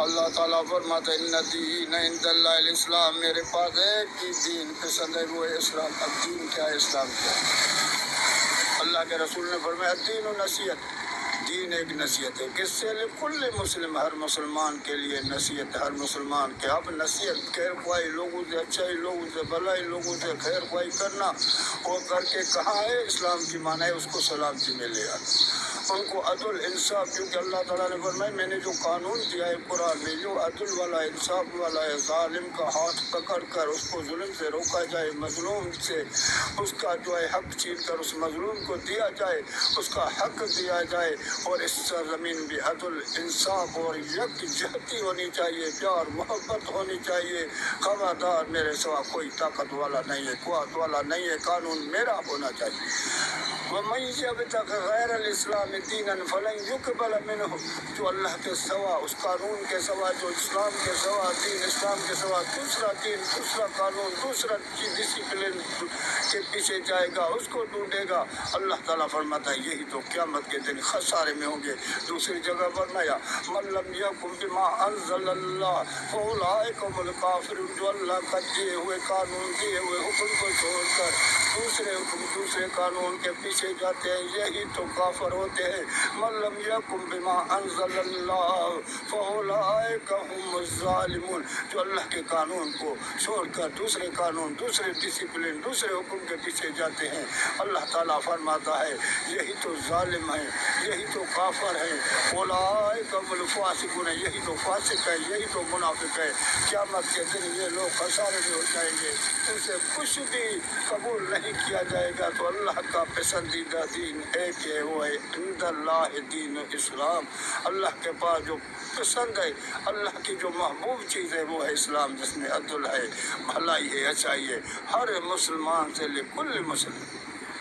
اللہ تعالیٰ فرماتا ہے ان الدین عند اللہ الاسلام، میرے پاس ایک ہی دین پسند ہے، وہ ہے اسلام۔ اب دین کیا ہے؟ اسلام کیا ہے؟ اللہ کے رسول نے فرمایا دین و نصیحت، دین ایک نصیحت ہے، کس سے؟ لکل مسلم، ہر مسلمان کے لیے نصیحت، ہر مسلمان کے۔ اب نصیحت خیر خواہی لوگوں سے، اچھائی لوگوں سے، بھلائی لوگوں سے خیر خواہی کرنا، وہ کر کے کہاں ہے؟ اسلام کی معنی ہے اس کو سلامتی میں لے آنا، ان کو عدل انصاف، کیونکہ اللہ تعالیٰ نے فرمایا میں نے جو قانون دیا ہے قرآن میں، جو عدل والا انصاف والا ہے، ظالم کا ہاتھ پکڑ کر اس کو ظلم سے روکا جائے، مظلوم سے اس کا جو ہے حق چھین کر اس مظلوم کو دیا جائے، اس کا حق دیا جائے، اور اس سرزمین بھی عدل انصاف اور یکجہتی ہونی چاہیے، پیار محبت ہونی چاہیے۔ خبردار میرے سوا کوئی طاقت والا نہیں ہے، قوت والا نہیں ہے، قانون میرا ہونا چاہیے۔ وَمَن يَبْتَغِ غَيْرَ الْإِسْلَامِ دِينًا فَلَن يُقْبَلَ مِنْهُ، جو اللہ کے سوا، اس قانون کے سوا، جو اسلام کے سوا، دین اسلام کے سوا دوسرا دین، دوسرا قانون، دوسرا ڈسپلن کے پیچھے جائے گا، اس کو ڈھونڈے گا، اللہ تعالیٰ فرماتا ہے یہی تو قیامت کے دن خسارے میں ہوں گے۔ دوسری جگہ فرمایا مَن لَّمْ يَحْكُم بِمَا أَنزَلَ اللَّهُ فَأُولَٰئِكَ هُمُ الْكَافِرُونَ، جو اللہ کا دیے ہوئے قانون، دیے ہوئے حکم کو چھوڑ کر دوسرے حکم، دوسرے قانون کے پیچھے جاتے ہیں، یہی تو کافر ہوتے ہیں۔ مَن لَّمْ يَحْكُم بِمَا أَنزَلَ اللَّهُ فَأُولَٰئِكَ هُمُ الظَّالِمُونَ، جو اللہ کے قانون کو چھوڑ کر دوسرے قانون، دوسرے ڈسپلن، دوسرے حکم کے پیچھے جاتے ہیں، اللہ تعالیٰ فرماتا ہے یہی تو ظالم ہیں، یہی تو کافر ہیں۔ اولئک هم الفاسقون، یہی تو فاسق ہے، یہی تو منافق ہے۔ قیامت کے دن یہ لوگ خسارے میں ہو جائیں گے، ان سے کچھ بھی قبول نہیں کیا جائے گا۔ تو اللہ کا پسندیدہ دین ایک ہے، وہ ہے عند اللہ دین اسلام، اللہ کے پاس جو پسند ہے، اللہ کی جو محبوب چیز ہے وہ ہے اسلام، جس میں عدل ہے، بھلائی ہے، اچھائی ہے، ہر مسلمان سے لکل مسلم۔